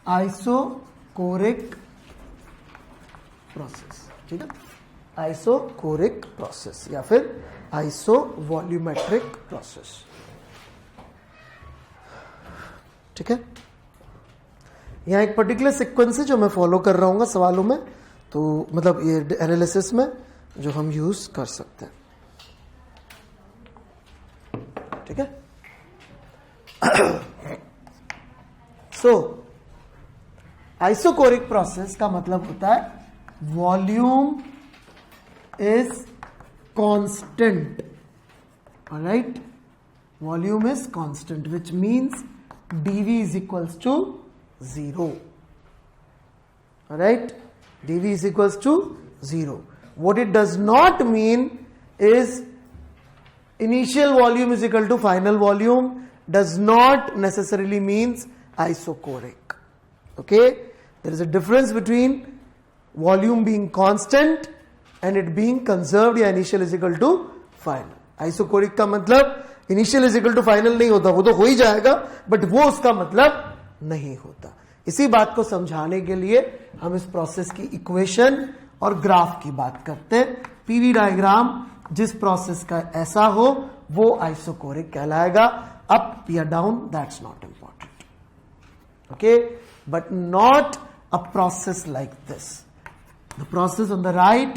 Isochoric process, ठीक है, isochoric process या फिर आइसोवॉल्यूमेट्रिक प्रोसेस, ठीक है। यहां एक पर्टिकुलर सीक्वेंस है जो मैं फॉलो कर रहा हूं सवालों में, तो मतलब ये एनालिसिस में जो हम यूज कर सकते हैं, ठीक है। सो आइसोकोरिक प्रोसेस का मतलब होता है volume is constant, alright, volume is constant which means dV is equals to 0, alright, dV is equals to 0. What it does not mean is initial volume is equal to final volume, does not necessarily means isochoric, okay. There is a difference between volume being constant and it being conserved या initial is equal to final. Isochoric का मतलब initial is equal to final नहीं होता, वो तो हो ही जाएगा, but वो उसका मतलब नहीं होता। इसी बात को समझाने के लिए हम इस प्रोसेस की इक्वेशन और ग्राफ की बात करते हैं। पीवी डायग्राम जिस प्रोसेस का ऐसा हो वो आइसोकोरिक कहलाएगा। अप या down that's not important, okay, but not a process like this. The process on the right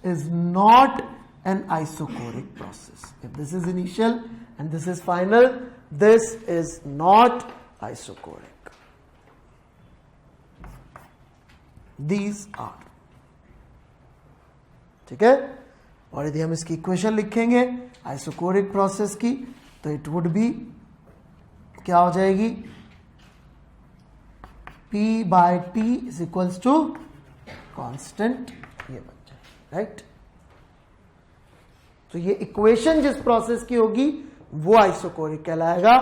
is not an isochoric process. If this is initial and this is final, this is not isochoric. These are, ठीक है। और यदि हम इसकी equation लिखेंगे isochoric process की तो it would B क्या हो जाएगी, P by T is equals to constant, ये बन जाए, राइट। तो ये इक्वेशन जिस प्रोसेस की होगी वो आइसोकोरिक कहलाएगा।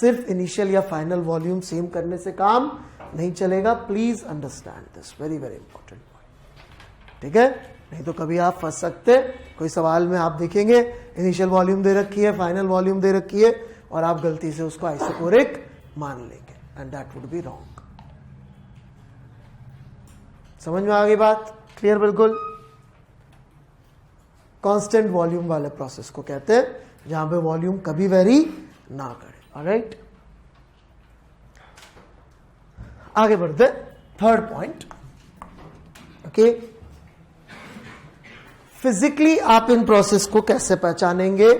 सिर्फ इनिशियल या फाइनल वॉल्यूम सेम करने से काम नहीं चलेगा। Please understand this, very very important point, ठीक है। नहीं तो कभी आप फंस सकते, कोई सवाल में आप देखेंगे इनिशियल वॉल्यूम दे रखी है, फाइनल वॉल्यूम दे रखी है और आप गलती से उसको आइसोकोरिक मान लेंगे and that would be wrong. समझ में आ गई बात, क्लियर बिल्कुल। कांस्टेंट वॉल्यूम वाले प्रोसेस को कहते हैं जहां पे वॉल्यूम कभी वेरी ना करे, ऑलराइट। आगे बढ़ते थर्ड पॉइंट, ओके। फिजिकली आप इन प्रोसेस को कैसे पहचानेंगे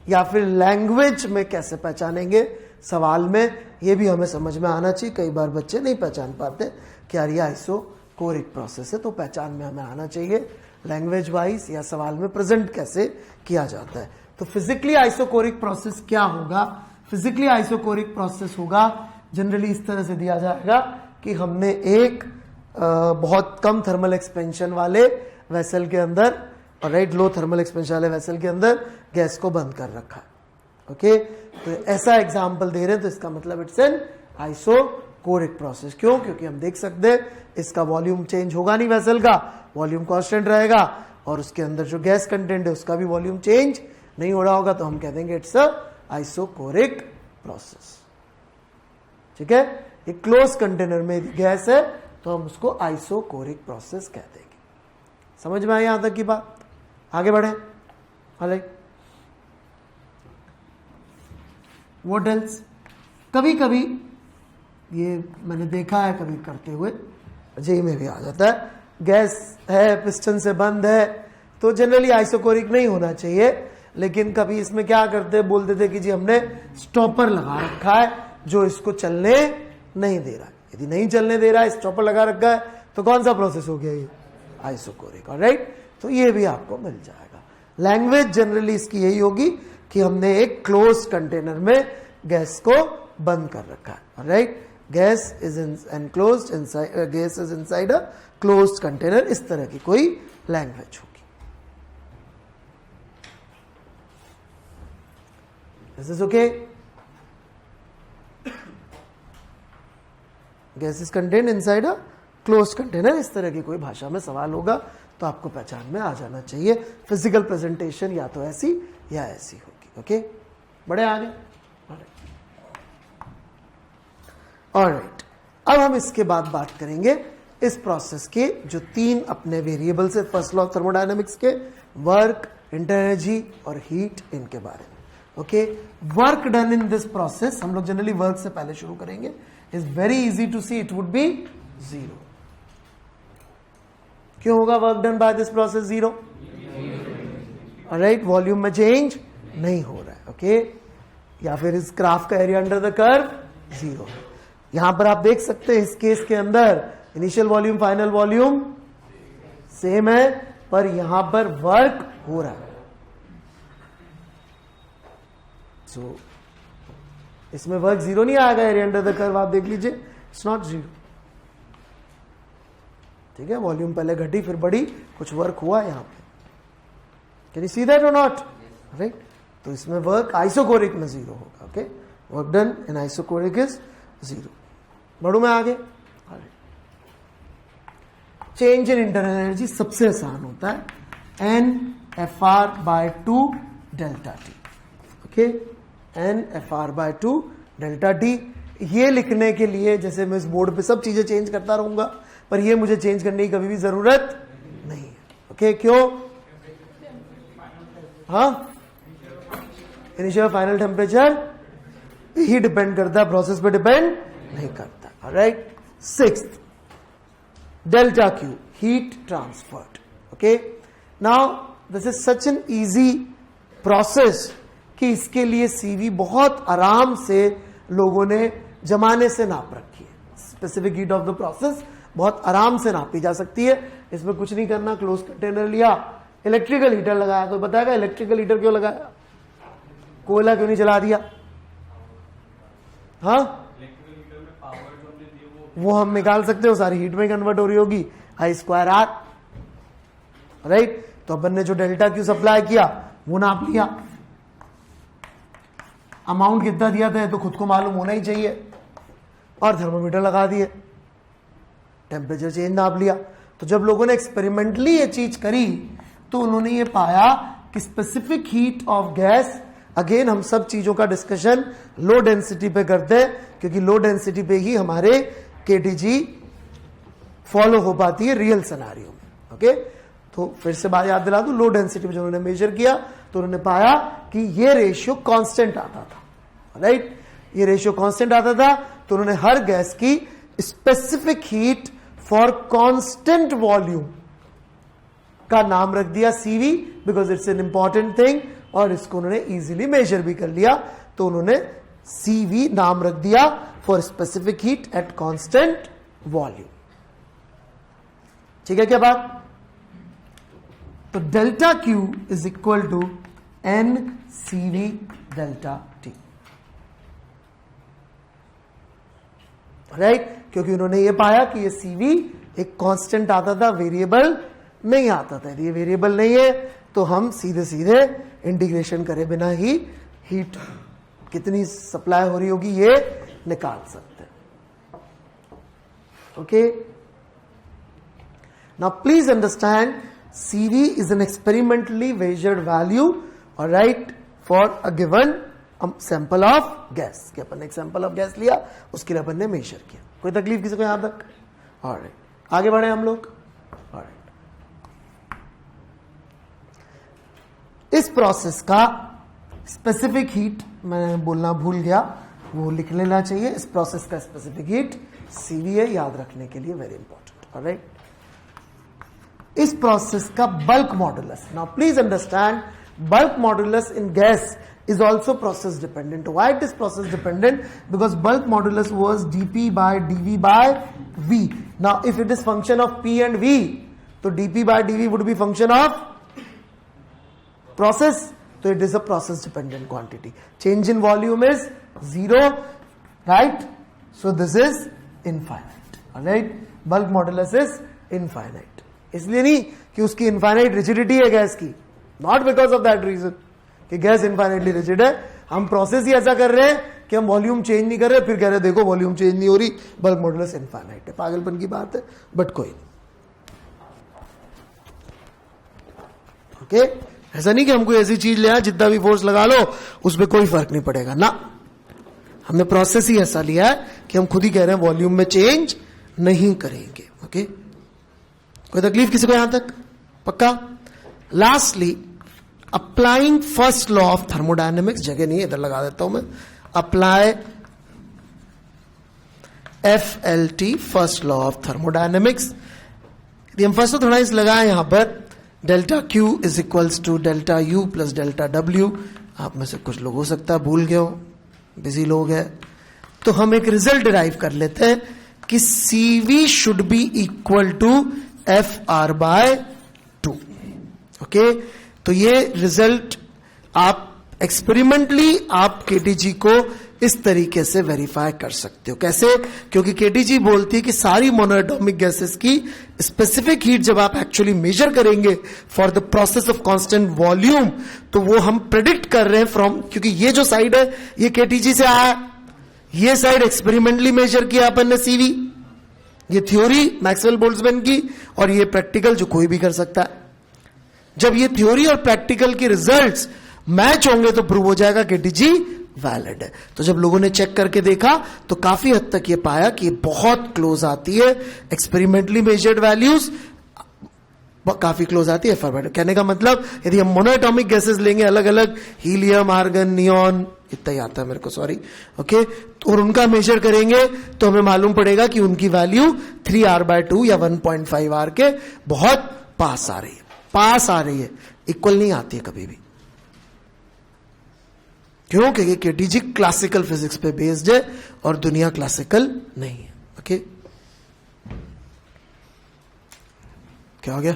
या फिर लैंग्वेज में कैसे पहचानेंगे, सवाल में ये भी हमें समझ में आना चाहिए। कई बार बच्चे नहीं पहचान पाते कि यार ये आइसोकोरिक प्रोसेस है, तो पहचान में हमें आना चाहिए लैंग्वेज वाइज या सवाल में प्रेजेंट कैसे किया जाता है। तो फिजिकली आइसोकोरिक प्रोसेस क्या होगा, फिजिकली आइसोकोरिक प्रोसेस होगा जनरली इस तरह से दिया जाएगा कि हमने एक बहुत कम थर्मल एक्सपेंशन वाले वेसल के अंदर, राइट, लो थर्मल एक्सपेंशन वाले वेसल के अंदर गैस को बंद कर रखा है, ओके। तो ऐसा एग्जाम्पल दे रहे हैं तो इसका मतलब इट्स एन आइसोकोरिक प्रोसेस। क्यों? क्योंकि हम देख सकते हैं इसका वॉल्यूम चेंज होगा नहीं, वेसल का वॉल्यूम कांस्टेंट रहेगा और उसके अंदर जो गैस कंटेंट है उसका भी वॉल्यूम चेंज नहीं हो रहा होगा, तो हम कह देंगे इट्स अ आइसोकोरिक प्रोसेस, ठीक है। एक क्लोज कंटेनर में गैस है तो हम उसको आइसोकोरिक प्रोसेस कह देंगे। समझ में आई यहां तक की बात? आगे बढ़े, ऑलराइट। What else? कभी कभी ये मैंने देखा है कभी करते हुए, जेई में भी आ जाता है, गैस है पिस्टन से बंद है तो जनरली आइसोकोरिक नहीं होना चाहिए, लेकिन कभी इसमें क्या करते हैं, बोलते थे कि जी हमने स्टॉपर लगा रखा है जो इसको चलने नहीं दे रहा है। यदि नहीं चलने दे रहा है, स्टॉपर लगा रखा है, तो कौन सा प्रोसेस हो गया ये? Isochoric, alright. तो ये भी आपको मिल जाएगा। लैंग्वेज जनरली इसकी यही होगी कि हमने एक क्लोज कंटेनर में गैस को बंद कर रखा है, alright. Gas is enclosed inside, gas is inside a closed container, इस तरह की कोई लैंग्वेज होगी। This is okay. Gas is contained inside a closed container, इस तरह की कोई भाषा में सवाल होगा तो आपको पहचान में आ जाना चाहिए। फिजिकल प्रेजेंटेशन या तो ऐसी या ऐसी होगी, ओके। बड़े आगे, ऑलराइट। अब हम इसके बाद बात करेंगे इस प्रोसेस के जो 3 अपने वेरिएबल से फर्स्ट लॉ ऑफ थर्मोडायनेमिक्स के, वर्क, इंटर एनर्जी और हीट, इनके बारे में। Okay, work done in this process, हम लोग जनरली वर्क से पहले शुरू करेंगे, is very easy to see, it would be 0। क्यों होगा work done by this process 0? Alright, volume में चेंज नहीं हो रहा है। ओके, या फिर इस ग्राफ का एरिया अंडर द कर्व 0। यहां पर आप देख सकते हैं इस केस के अंदर initial volume final volume same है, पर यहां पर वर्क हो रहा है। सो इसमें वर्क 0 नहीं आएगा, एरिया अंडर द कर्व आप देख लीजिए, इट्स नॉट 0। ठीक है, वॉल्यूम पहले घटी फिर बढ़ी, कुछ वर्क हुआ यहां पे। कैन यू सी दैट और नॉट? राइट, तो इसमें वर्क आइसोकोरिक में 0 होगा। Okay, work done in isochoric is 0। बढ़ू मैं आगे। चेंज इन इंटरनल एनर्जी सबसे आसान होता है, NFR/2 delta T. Okay, NFR/2 delta T. ये लिखने के लिए जैसे मैं इस बोर्ड पे सब चीजें चेंज करता रहूंगा, पर ये मुझे चेंज करने की कभी भी जरूरत नहीं है। ओके, क्यों? हाँ, इनिशियल फाइनल टेम्परेचर ही डिपेंड करता है, प्रोसेस पे डिपेंड नहीं करता। Alright, 6th delta Q, heat transferred. Okay, now this is such an easy process कि इसके लिए CV बहुत आराम से लोगों ने जमाने से नाप रखी है। Specific heat of the process बहुत आराम से नापी जा सकती है, इसमें कुछ नहीं करना। क्लोज कंटेनर लिया, इलेक्ट्रिकल हीटर लगाया, तो बताएगा इलेक्ट्रिकल हीटर क्यों लगाया, कोयला क्यों नहीं जला दिया? हाँ, वो हम निकाल सकते हो, सारी हीट में कन्वर्ट हो रही होगी, I²R। राइट, तो अपन ने जो डेल्टा क्यू सप्लाई किया वो नाप लिया, अमाउंट कितना दिया था तो खुद को मालूम होना ही चाहिए, और थर्मोमीटर लगा दिए, टेम्परेचर चेंज नाप लिया। तो जब लोगों ने एक्सपेरिमेंटली ये चीज करी तो उन्होंने ये पाया कि specific heat of gas, again हम सब चीजों का डिस्कशन लो डेंसिटी पे करते हैं, क्योंकि लो डेंसिटी पे ही हमारे केटीजी फॉलो हो पाती है रियल सिनेरियो में। ओके, तो फिर से बात याद दिला दूं, लो डेंसिटी में जो उन्होंने मेजर किया तो उन्होंने पाया कि ये रेशियो कांस्टेंट आता था। राइट, ये रेशियो कांस्टेंट आता था, तो उन्होंने हर गैस की specific heat for constant volume का नाम रख दिया CV, because it's an important thing, और इसको उन्होंने इजीली मेजर भी कर लिया, तो उन्होंने CV नाम रख दिया for specific heat at constant volume. ठीक है क्या बात? तो delta Q is equal to NCV delta T। Right, क्योंकि उन्होंने ये पाया कि ये CV एक कांस्टेंट आता था, वेरिएबल नहीं आता था। ये वेरिएबल नहीं है तो हम सीधे सीधे इंटीग्रेशन करे बिना ही हीट कितनी सप्लाई हो रही होगी ये निकाल सकते हैं। Okay, now please understand, CV is an experimentally measured value, alright, for a given sample of gas। कि अपन ने एक सैंपल ऑफ गैस लिया, उसके लिए अपन ने मेजर किया। कोई तकलीफ किसी को यहां तक? ऑलराइट, आगे बढ़े हम लोग। ऑलराइट, इस प्रोसेस का स्पेसिफिक हीट मैं बोलना भूल गया, वो लिख लेना चाहिए। इस प्रोसेस का स्पेसिफिक हीट CV है, याद रखने के लिए वेरी इंपॉर्टेंट। ऑलराइट, इस प्रोसेस का bulk modulus, now please understand, bulk modulus in gas is also process dependent. Why it is process dependent? Because bulk modulus was dP by dV by V. Now if it is function of P and V, so dP by dV would be function of process, so it is a process dependent quantity. Change in volume is 0, right? So this is infinite. Alright, bulk modulus is infinite. इसलिए नहीं कि उसकी infinite rigidity है gas की, not because of that reason कि gas infinitely rigid है। हम process ही ऐसा कर रहे हैं कि हम वॉल्यूम चेंज नहीं कर रहे, फिर कह रहे देखो वॉल्यूम चेंज नहीं हो रही, बल्क मॉडुलस इनफाइनाइट है। पागलपन की बात है, बट कोई नहीं। ओके, ऐसा नहीं कि हमको ऐसी चीज ले आए जितना भी फोर्स लगा लो उस पर कोई फर्क नहीं पड़ेगा ना। हमने प्रोसेस ही ऐसा लिया है कि हम खुद ही कह रहे हैं वॉल्यूम में चेंज नहीं करेंगे. ओके, कोई तकलीफ किसी को यहां तक? पक्का? Lastly, applying first law of thermodynamics. जगह नहीं है, इधर लगा देता हूं मैं. Apply FLT, first law of thermodynamics. यदि हम फर्स्ट थोड़ा इस लगाए यहां पर, delta Q is equals to delta U plus delta W. आप में से कुछ लोग हो सकता है भूल गए हो, बिजी लोग हैं, तो हम एक रिजल्ट डिराइव कर लेते हैं कि CV should be equal to FR/2. Okay, तो ये रिजल्ट आप एक्सपेरिमेंटली आप KTG को इस तरीके से वेरीफाई कर सकते हो. कैसे? क्योंकि KTG बोलती है कि सारी मोनोएटॉमिक गैसेस की स्पेसिफिक हीट जब आप एक्चुअली मेजर करेंगे for the process of constant volume, तो वो हम प्रेडिक्ट कर रहे हैं फ्रॉम, क्योंकि ये जो साइड है ये KTG से आया, ये साइड एक्सपेरिमेंटली मेजर किया अपन ने CV. ये थ्योरी मैक्सवेल बोल्ट्जमैन की, और ये प्रैक्टिकल जो कोई भी कर सकता है. जब ये थ्योरी और प्रैक्टिकल के रिजल्ट्स मैच होंगे तो प्रूव हो जाएगा KTG वैलिड है. तो जब लोगों ने चेक करके देखा तो काफी हद तक ये पाया कि ये बहुत क्लोज आती है, एक्सपेरिमेंटली मेजर्ड वैल्यूज काफी क्लोज आती है FR/2. कहने का मतलब यदि हम मोनोएटॉमिक गैसेस लेंगे अलग अलग, हीलियम, आर्गन, नियॉन, इतना ही आता है मेरे को, सॉरी, ओके, और उनका मेजर करेंगे तो हमें मालूम पड़ेगा कि उनकी वैल्यू 3R/2 या 1.5R के बहुत पास आ रही है. पास आ रही है, इक्वल नहीं आती है कभी भी. क्यों? क्योंकि KTG क्लासिकल फिजिक्स पे बेस्ड है और दुनिया क्लासिकल नहीं है. ओके, क्या हो गया?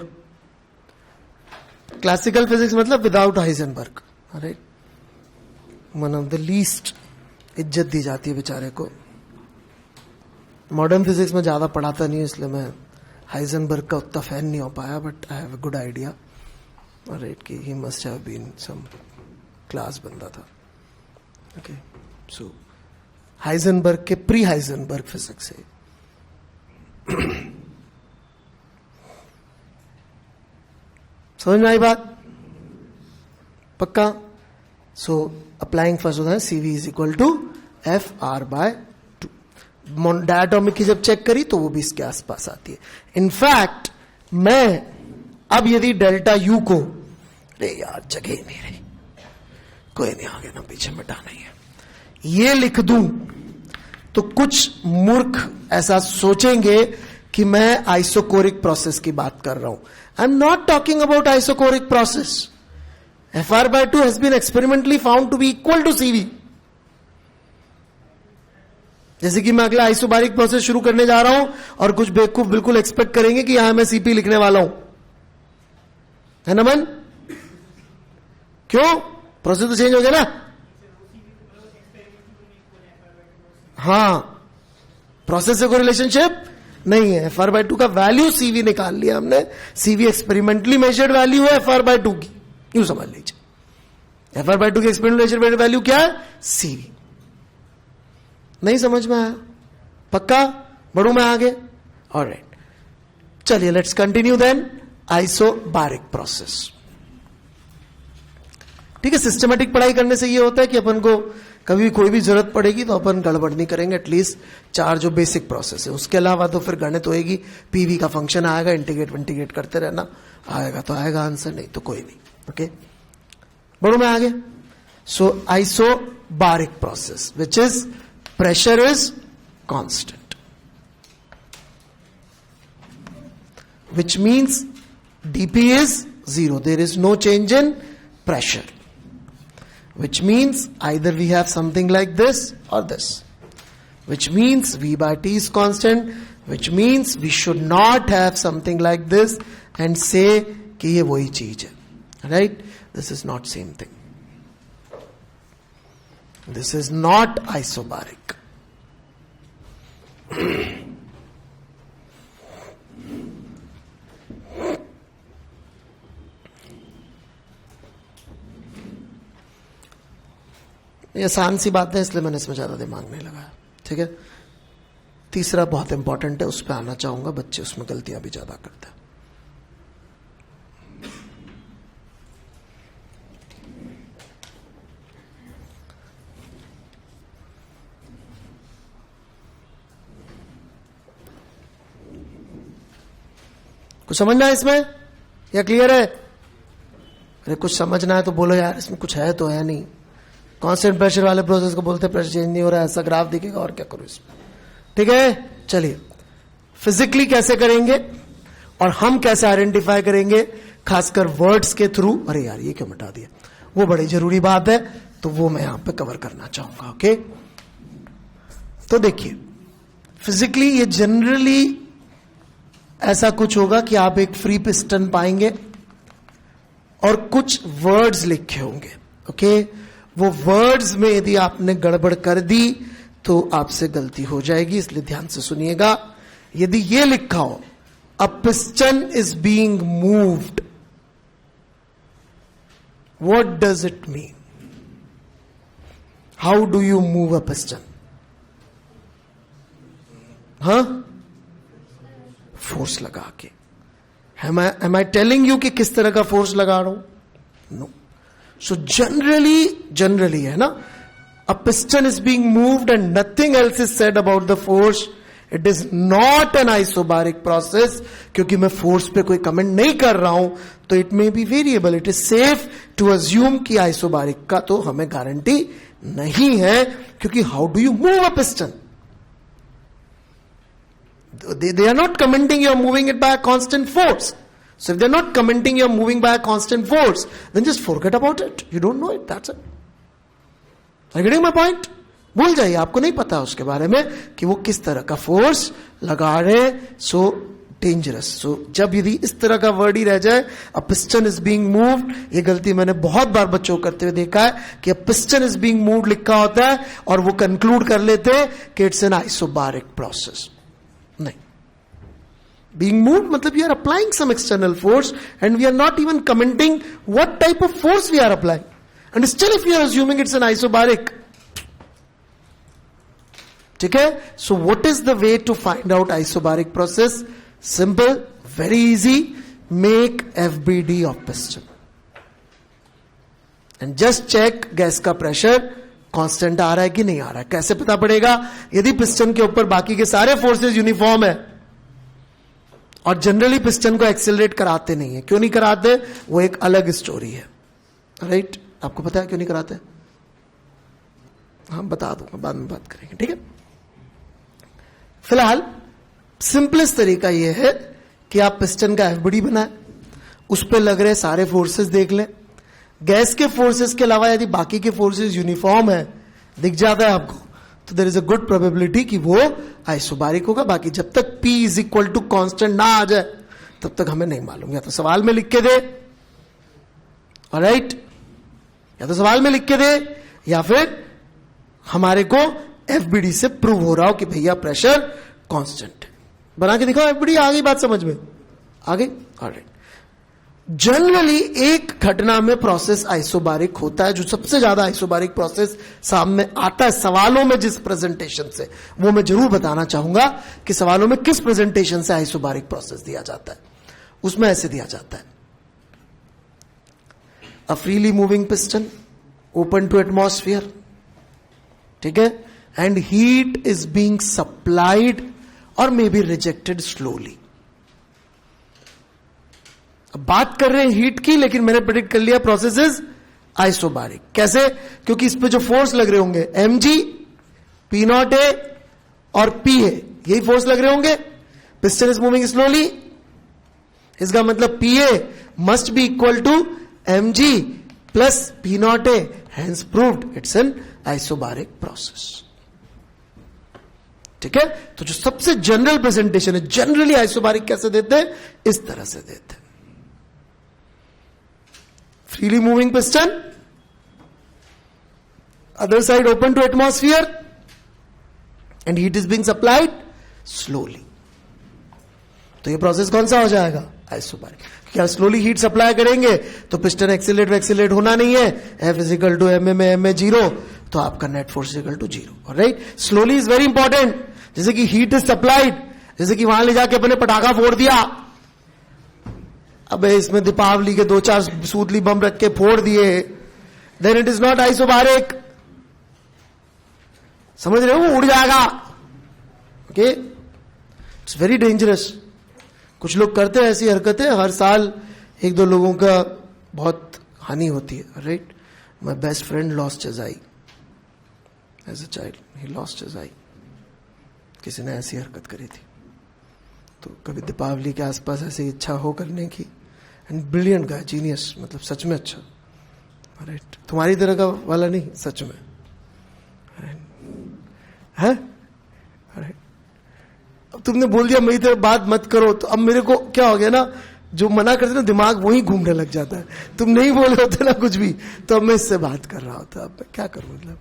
क्लासिकल फिजिक्स मतलब विदाउट हाइजेनबर्ग. अरे, वन ऑफ द लीस्ट इज्जत दी जाती है बेचारे को. मॉडर्न फिजिक्स में ज्यादा पढ़ाता नहीं, इसलिए मैं हाइजेनबर्ग का उतना फैन नहीं हो पाया, but I have a good idea. Right, कि he must have been some class बंदा था. ओके, सो हाइजेनबर्ग के प्री हाइजेनबर्ग फिजिक्स है. समझ में आई बात? पक्का? सो अप्लाइंग फर्स्ट होता है CV is equal to FR/2. Diatomic की जब चेक करी तो वो भी इसके आसपास आती है. इनफैक्ट मैं अब यदि डेल्टा U को, अरे यार जगह ही नहीं रही, कोई नहीं, आगे ना पीछे मिटाना ही है, ये लिख दूं तो कुछ मूर्ख ऐसा सोचेंगे कि मैं आइसोकोरिक प्रोसेस की बात कर रहा हूं. I am not talking about isochoric process. FR/2 has been experimentally found to be equal to CV. जैसे कि मैं अगला आइसोबारिक प्रोसेस शुरू करने जा रहा हूं और कुछ बेवकूफ बिल्कुल एक्सपेक्ट करेंगे कि यहां मैं CP लिखने वाला हूं, है ना मन? क्यों? प्रोसेस तो चेंज हो गया ना. हाँ, प्रोसेस से कोई रिलेशनशिप नहीं है. FR/2 का वैल्यू CV निकाल लिया हमने. CV एक्सपेरिमेंटली मेजर्ड वैल्यू है FR/2 की, यूं समझ लीजिए. FR/2 की एक्सपेरिमेंटल मेजर्ड वैल्यू क्या है? CV. नहीं समझ में आया? पक्का? बढ़ू मैं आगे? ऑलराइट, चलिए let's continue then. Isobaric process. ठीक है, सिस्टमेटिक पढ़ाई करने से ये होता है कि अपन को कभी कोई भी जरूरत पड़ेगी तो अपन गड़बड़ नहीं करेंगे. एटलीस्ट 4 जो बेसिक प्रोसेस है, उसके अलावा तो फिर गणित होएगी, PV का फंक्शन आएगा, इंटीग्रेट करते रहना, आएगा तो आएगा आंसर, नहीं तो कोई नहीं. ओके, बढ़ू मैं आगे. So isobaric process which is pressure is constant, which means dP is 0. There is no change in pressure. Which means either we have something like this or this. Which means V/T is constant. Which means we should not have something like this and say कि ये वही चीज है. Right? This is not same thing. This is not isobaric. ये आसान सी बात है, इसलिए मैंने इसमें ज्यादा दिमाग नहीं लगाया. ठीक है, तीसरा बहुत इंपॉर्टेंट है, उस पर आना चाहूंगा. बच्चे उसमें गलतियां भी ज्यादा करते हैं. कुछ समझना है इसमें या क्लियर है? अरे कुछ समझना है तो बोलो यार, इसमें कुछ है तो है नहीं। कांस्टेंट प्रेशर वाले प्रोसेस को बोलते हैं प्रेशर चेंज नहीं हो रहा है, ऐसा ग्राफ दिखेगा और क्या करूं इसमें। ठीक है, चलिए फिजिकली कैसे करेंगे और हम कैसे आइडेंटिफाई करेंगे, खासकर वर्ड्स के थ्रू। अरे यार ये क्यों मिटा दिया, वो बड़ी जरूरी बात है, तो वो मैं यहां पे कवर करना चाहूंगा। ओके, तो देखिए फिजिकली ये जनरली ऐसा कुछ होगा कि आप एक फ्री पिस्टन पाएंगे और कुछ वर्ड्स लिखे होंगे। ओके, वो वर्ड्स में यदि आपने गड़बड़ कर दी तो आपसे गलती हो जाएगी, इसलिए ध्यान से सुनिएगा। यदि ये लिखा हो a piston is being moved, what does it mean? How do you move a piston? हाँ, फोर्स लगा के। एम आई टेलिंग यू कि किस तरह का फोर्स लगा रहा हूं? नो। सो जनरली है ना, a piston is being moved and nothing else is said about the force. It is not an isobaric process. क्योंकि मैं फोर्स पे कोई कमेंट नहीं कर रहा हूं तो it may be variable. It is safe to assume कि आइसोबारिक का तो हमें गारंटी नहीं है, क्योंकि how do you move a piston? They are not commenting you are moving it by a constant force. So if they're not commenting you are moving by a constant force, then just forget about it. You don't know it. That's it. Are you getting my point? भूल जाइए, आपको नहीं पता उसके बारे में कि वो किस तरह का फोर्स लगा रहे। So dangerous. सो जब यदि इस तरह का वर्ड ही रह जाए, अ पिस्टन इज बीइंग मूव्ड, ये गलती मैंने बहुत बार बच्चों को करते हुए देखा है कि अ पिस्टन इज बीइंग मूव्ड लिखा होता है और वो कंक्लूड कर लेते हैं कि इट्स एन आइसोबारिक प्रोसेस। नहीं, being moved मतलब we are applying some external force and we are not even commenting what type of force we are applying, and still if you are assuming it's an isobaric. ठीक है, so what is the way to find out isobaric process? Simple, very easy. Make FBD of piston and just check gas का pressure constant आ रहा है कि नहीं आ रहा है। कैसे पता पड़ेगा? यदि पिस्टन के ऊपर बाकी के सारे फोर्सेस यूनिफॉर्म है, और जनरली पिस्टन को एक्सेलरेट कराते नहीं है। क्यों नहीं कराते, वो एक अलग स्टोरी है। राइट, आपको पता है क्यों नहीं कराते? हाँ बता दूंगा, बाद में बात करेंगे। ठीक है, फिलहाल सिंपलेस्ट तरीका यह है कि आप पिस्टन का एफबीडी बनाएं, उस पर लग रहे सारे फोर्सेस देख लें। गैस के फोर्सेस के अलावा यदि बाकी के फोर्सेस यूनिफॉर्म है, दिख जाता है आपको, तो there is a good probability कि वो आइसोबारिक होगा। बाकी जब तक P is equal to constant ना आ जाए तब तक हमें नहीं मालूम। या तो सवाल में लिख के दे, ऑलराइट, या तो सवाल में लिख के दे, या फिर हमारे को एफबीडी से प्रूव हो रहा हो कि भैया प्रेशर कांस्टेंट है। बना के दिखाओ एफबीडी। आ गई बात समझ में? आ गई, ऑलराइट। जनरली एक घटना में प्रोसेस आइसोबारिक होता है। जो सबसे ज्यादा आइसोबारिक प्रोसेस सामने आता है सवालों में जिस प्रेजेंटेशन से, वो मैं जरूर बताना चाहूंगा कि सवालों में किस प्रेजेंटेशन से आइसोबारिक प्रोसेस दिया जाता है। उसमें ऐसे दिया जाता है, a freely moving piston open to atmosphere, ठीक है, and heat is being supplied और मे बी रिजेक्टेड स्लोली। अब बात कर रहे हैं हीट की, लेकिन मैंने प्रेडिक्ट कर लिया प्रोसेस इज आइसोबारिक। कैसे? क्योंकि इस पे जो फोर्स लग रहे होंगे mg, P0a और Pa, यही फोर्स लग रहे होंगे। पिस्टन इज मूविंग स्लोली, इसका मतलब Pa must be equal to mg plus P0a, hence proved it's an isobaric process. ठीक है, तो जो सबसे जनरल प्रेजेंटेशन है, जनरली आइसोबारिक कैसे देते हैं? इस तरह से देते हैं। Freely moving piston, other side open to atmosphere, and heat is being supplied slowly. तो ये प्रोसेस कौन सा हो जाएगा? आइसोबारिक। क्या स्लोली हीट सप्लाई करेंगे तो पिस्टन एक्सीलरेट होना नहीं है, F is equal to M में एम 0, तो आपका net force equal to 0। Right, slowly is very important. जैसे कि हीट इज सप्लाइड, जैसे कि वहां ले जाके अपने पटाखा फोड़ दिया, अब इसमें दीपावली के 2-4 सूतली बम रख के फोड़ दिए, then it is not isobaric. समझ रहे हो? वो उड़ जाएगा। Okay, it's very dangerous. कुछ लोग करते हैं ऐसी हरकतें, हर साल एक दो लोगों का बहुत हानि होती है, right. My best friend lost his eye as a child, he lost his eye. किसी ने ऐसी हरकत करी थी. तो कभी दीपावली के आसपास ऐसी इच्छा हो करने की. एंड ब्रिलियंट गाय, जीनियस, मतलब सच में अच्छा, राइट. तुम्हारी तरह का वाला नहीं, सच में है. अब तुमने बोल दिया मेरी तरह बात मत करो, तो अब मेरे को क्या हो गया ना, जो मना करते ना दिमाग वही घूमने लग जाता है. तुम नहीं बोले होते ना कुछ भी, तो अब मैं इससे बात कर रहा होता. अब मैं क्या करूं, मतलब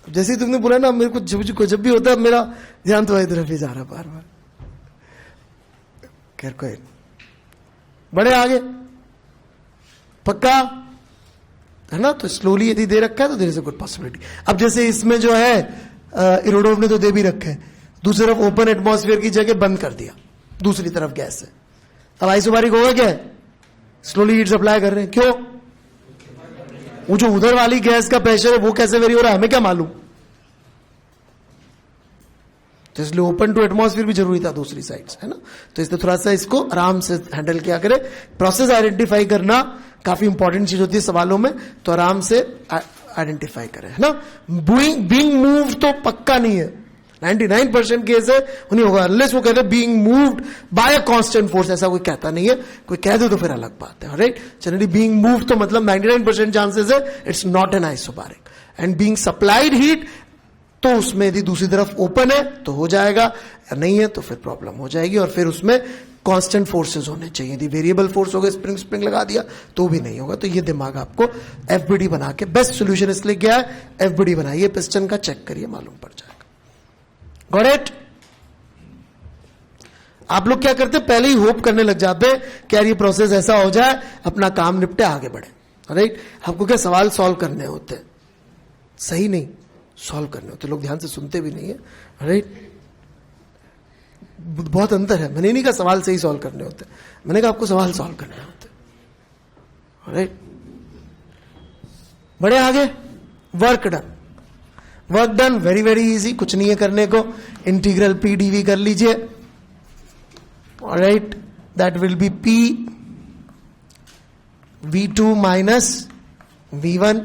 जैसे ही तुमने बोला ना, मेरे को जब भी होता है मेरा ध्यान तुम्हारी तरफ ही जा रहा बार बार. खैर कोई, बड़े आगे पक्का है ना. तो स्लोली यदि दे रखा है तो there is a good possibility. अब जैसे इसमें जो है इरोडोव ने तो दे भी रखे हैं, दूसरी तरफ ओपन एटमॉस्फेयर की जगह बंद कर दिया, दूसरी तरफ गैस है. अब आइसोबारिक होगा क्या है, स्लोली हीट सप्लाई कर रहे हैं. क्यों? वो जो उधर वाली गैस का प्रेशर है वो कैसे वेरी हो रहा है हमें क्या मालूम. तो इसलिए ओपन टू एटमॉस्फेयर भी जरूरी था दूसरी साइड से, है ना. तो इसलिए थोड़ा सा इसको आराम से हैंडल किया करें. प्रोसेस आइडेंटिफाई करना काफी इंपॉर्टेंट चीज होती है सवालों में, तो आराम से आइडेंटिफाई करें, है ना. बीइंग मूव तो पक्का नहीं है, 99% केस है नहीं होगा, अनलेस वो कहते हैं being moved by a constant force. ऐसा कोई कहता नहीं है, कोई कह दे तो फिर अलग बात है, राइट. जनरली बीइंग मूव्ड तो मतलब 99% चांसेस है it's not an isobaric. And being supplied heat, तो उसमें यदि दूसरी तरफ ओपन है तो हो जाएगा, नहीं है तो फिर प्रॉब्लम हो जाएगी. और फिर उसमें कांस्टेंट फोर्सेस होने चाहिए. यदि वेरिएबल फोर्स हो गए, स्प्रिंग लगा दिया तो भी नहीं होगा. तो ये दिमाग आपको एफबीडी बना के, बेस्ट सोल्यूशन इसलिए क्या है, एफबीडी बनाइए पिस्टन का, चेक करिए, मालूम पड़ जाएगा. Got it. आप लोग क्या करते, पहले ही होप करने लग जाते हैं कि यार ये प्रोसेस ऐसा हो जाए, अपना काम निपटे, आगे बढ़े, राइट. आपको क्या सवाल सॉल्व करने होते हैं, सही नहीं सॉल्व करने होते. लोग ध्यान से सुनते भी नहीं है, राइट. बहुत अंतर है. मैंने नहीं कहा सवाल सही सॉल्व करने होते, मैंने कहा आपको सवाल सॉल्व करने होते, राइट. बड़े आगे. Work done. Work done very very easy, कुछ नहीं है करने को. इंटीग्रल पी डीवी कर लीजिए, right. That will be P V2 minus V1.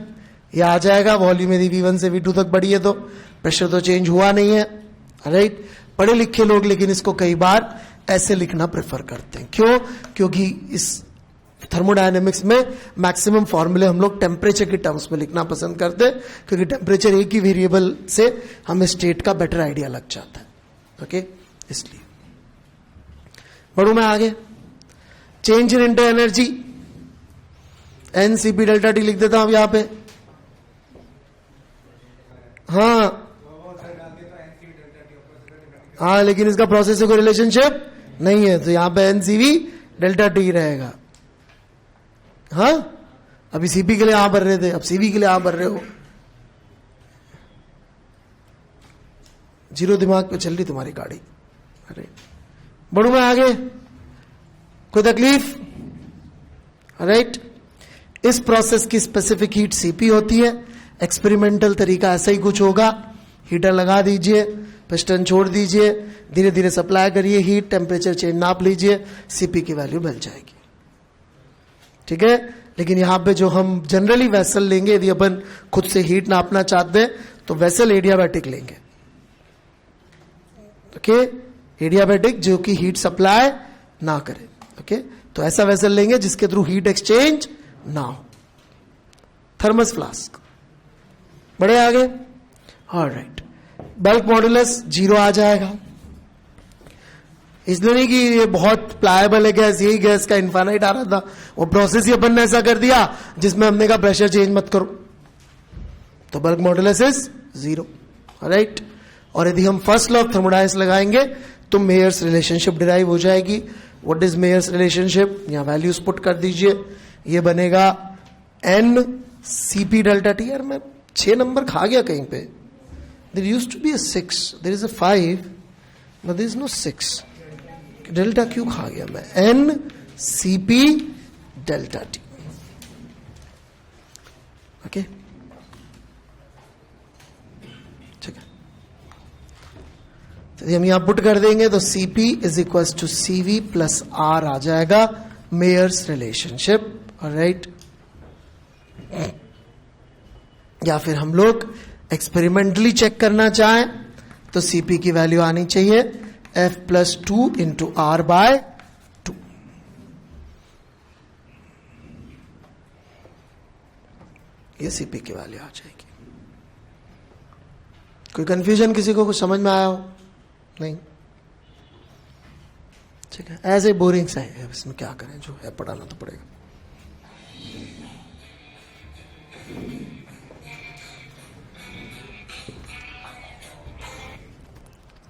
यह आ जाएगा. वॉल्यूम यदि V1 से V2 तक बढ़ी है तो प्रेशर तो चेंज हुआ नहीं है, राइट. पढ़े लिखे लोग लेकिन इसको कई बार ऐसे लिखना प्रेफर करते हैं. क्यों? क्योंकि इस थर्मोडायनेमिक्स में मैक्सिमम फॉर्मूले हम लोग टेम्परेचर के टर्म्स में लिखना पसंद करते हैं, क्योंकि टेम्परेचर एक ही वेरिएबल से हमें स्टेट का बेटर आइडिया लग जाता है. ओके, इसलिए बढ़ू मैं आगे. Change in inter energy, NCP delta T लिख देता हूं यहां पे. हाँ हाँ, लेकिन इसका प्रोसेस से कोई रिलेशनशिप नहीं है, तो यहां पे एनसीवी डेल्टा टी रहेगा. हाँ, अभी सीपी के लिए यहां भर रहे थे, अब सीवी के लिए यहां भर रहे हो. जीरो दिमाग पे चल रही तुम्हारी गाड़ी. अरे बढ़ू मैं आगे, कोई तकलीफ, राइट. इस प्रोसेस की स्पेसिफिक हीट सीपी होती है. एक्सपेरिमेंटल तरीका ऐसा ही कुछ होगा. हीटर लगा दीजिए, पिस्टन छोड़ दीजिए, धीरे धीरे सप्लाई करिए हीट, टेम्परेचर चेंज नाप लीजिए, सीपी की वैल्यू मिल जाएगी. ठीक है. लेकिन यहां पे जो हम जनरली वेसल लेंगे, यदि अपन खुद से हीट नापना चाहते हैं तो वेसल एडियाबैटिक लेंगे. ओके, एडियाबैटिक जो कि हीट सप्लाई ना करे. ओके, तो ऐसा वेसल लेंगे जिसके थ्रू हीट एक्सचेंज ना हो. Thermos flask. बड़े आगे. ऑलराइट. बल्क मॉड्यूलस 0 आ जाएगा. इसलिए नहीं कि ये बहुत प्लायबल है गैस, यही गैस का इन्फानाइट आ रहा था, वो प्रोसेस ही अपन ने ऐसा कर दिया जिसमें हमने कहा प्रेशर चेंज मत करो, तो बल्क मॉड्यूलस इज 0, राइट. और यदि हम फर्स्ट लॉ ऑफ थर्मोडायनेमिक्स लगाएंगे तो मेयर्स रिलेशनशिप डिराइव हो जाएगी. What is Mayer's relationship? यहां वैल्यूज पुट कर दीजिए. ये बनेगा एन सीपी डेल्टा टी. यार मैं 6 नंबर खा गया कहीं पे. There used to be a 6, there is a 5, but there is no 6. Delta क्यों खा गया मैं? N CP delta T. Okay, ठीक है. तो हम यहां पुट कर देंगे तो CP is equal to CV plus R आ जाएगा, मेयर्स रिलेशनशिप, राइट। या फिर हम लोग एक्सपेरिमेंटली चेक करना चाहें तो CP की वैल्यू आनी चाहिए F plus 2 into R by 2। ये CP की वैल्यू आ जाएगी। कोई कंफ्यूजन किसी को कुछ समझ में आया हो? नहीं, ठीक है। ऐसे बोरिंग सा है, इसमें क्या करें, जो है पढ़ाना तो पड़ेगा।